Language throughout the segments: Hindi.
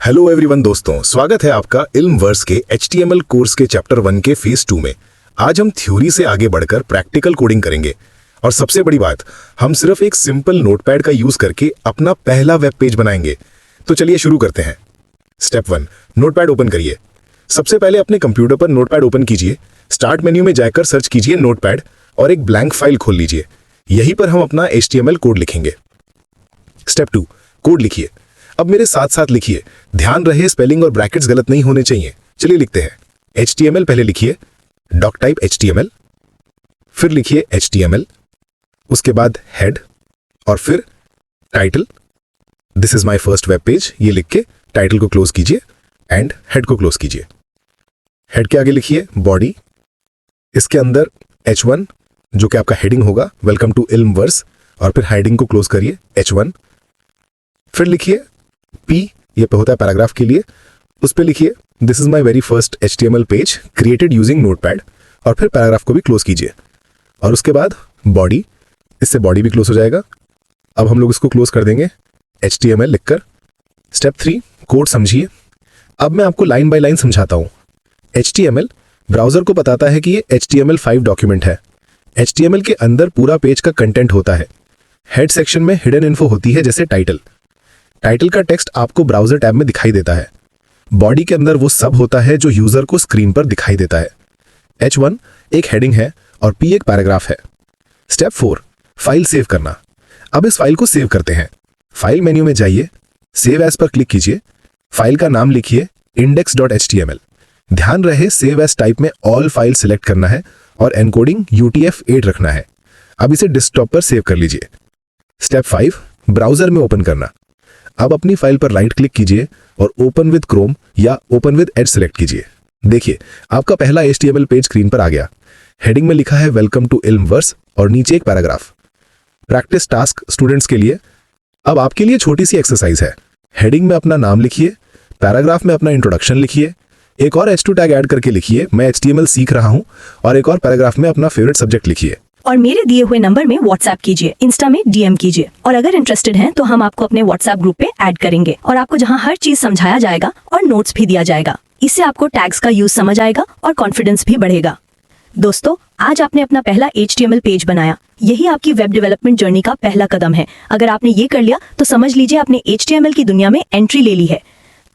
हेलो एवरीवन दोस्तों, स्वागत है आपका इल्म वर्स के HTML कोर्स के चैप्टर 1 के फेज 2 में। आज हम थ्योरी से आगे बढ़कर प्रैक्टिकल कोडिंग करेंगे और सबसे बड़ी बात, हम सिर्फ एक सिंपल नोटपैड का यूज करके अपना पहला वेब पेज बनाएंगे। तो चलिए शुरू करते हैं। स्टेप 1, नोटपैड ओपन करिए। सबसे पहले अपने कंप्यूटर पर नोटपैड ओपन कीजिए। स्टार्ट मेन्यू में जाकर सर्च कीजिए नोटपैड और एक ब्लैंक फाइल खोल लीजिए। यहीं पर हम अपना HTML कोड लिखेंगे। स्टेप 2, कोड लिखिए। अब मेरे साथ साथ लिखिए, ध्यान रहे स्पेलिंग और ब्रैकेट्स गलत नहीं होने चाहिए। चलिए लिखते हैं। HTML पहले लिखिए, डॉक टाइप HTML, फिर लिखिए HTML, उसके बाद हेड और फिर title. This is my first web page, ये लिख के टाइटल को क्लोज कीजिए एंड हेड को क्लोज कीजिए। हेड के आगे लिखिए बॉडी, इसके अंदर H1 जो कि आपका हेडिंग होगा, वेलकम टू इल्म वर्स, और फिर हेडिंग को क्लोज करिए H1। फिर लिखिए P, ये पे होता है पैराग्राफ के लिए, उस पे लिखिए this is my very first HTML page created using notepad, और फिर पैराग्राफ को भी क्लोज कीजिए। और उसके बाद बॉडी, इससे बॉडी भी क्लोज हो जाएगा। अब हम लोग इसको क्लोज कर देंगे HTML लिखकर। स्टेप 3, कोड समझिए। अब मैं आपको लाइन बाय लाइन समझाता हूं। HTML ब्राउजर को बताता है कि ये HTML5 डॉक्यूमेंट है। HTML के अंदर पूरा पेज का कंटेंट होता है। हेड सेक्शन में हिडन इन्फो होती है, जैसे टाइटल। टाइटल का टेक्स्ट आपको ब्राउजर टैब में दिखाई देता है। बॉडी के अंदर वो सब होता है जो यूजर को स्क्रीन पर दिखाई देता है। H1 एक हेडिंग है और P एक पैराग्राफ है। स्टेप 4, फाइल सेव करना। अब इस फाइल को सेव करते हैं। फाइल मेन्यू में जाइए, सेव एज पर क्लिक कीजिए। फाइल का नाम लिखिए index.html। ध्यान रहे सेव एज टाइप में ऑल फाइल सिलेक्ट करना है और एनकोडिंग UTF-8 रखना है। अब इसे डेस्कटॉप पर सेव कर लीजिए। स्टेप 5, ब्राउजर में ओपन करना। अब अपनी फाइल पर राइट क्लिक कीजिए और ओपन विद क्रोम या ओपन विद एज सिलेक्ट कीजिए। देखिए, आपका पहला HTML पेज स्क्रीन पर आ गया। हेडिंग में लिखा है वेलकम टू इल्म वर्स और नीचे एक पैराग्राफ। प्रैक्टिस टास्क स्टूडेंट्स के लिए। अब आपके लिए छोटी सी एक्सरसाइज है। हेडिंग में अपना नाम लिखिए, पैराग्राफ में अपना इंट्रोडक्शन लिखिए, एक और H2 टैग ऐड करके लिखिए मैं HTML सीख रहा हूं, और एक और पैराग्राफ में अपना फेवरेट सब्जेक्ट लिखिए। और मेरे दिए हुए नंबर में व्हाट्सएप कीजिए, इंस्टा में DM कीजिए, और अगर इंटरेस्टेड हैं तो हम आपको अपने व्हाट्सएप ग्रुप पे ऐड करेंगे और आपको जहां हर चीज समझाया जाएगा और नोट्स भी दिया जाएगा। इससे आपको टैग्स का यूज समझ आएगा और कॉन्फिडेंस भी बढ़ेगा। दोस्तों, आज आपने अपना पहला HTML पेज बनाया। यही आपकी वेब डेवलपमेंट जर्नी का पहला कदम है। अगर आपने ये कर लिया तो समझ लीजिए आपने HTML की दुनिया में एंट्री ले ली है।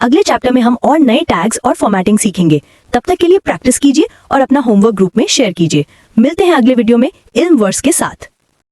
अगले चैप्टर में हम और नए टैग्स और फॉर्मेटिंग सीखेंगे। तब तक के लिए प्रैक्टिस कीजिए और अपना होमवर्क ग्रुप में शेयर कीजिए। मिलते हैं अगले वीडियो में इल्म वर्स के साथ।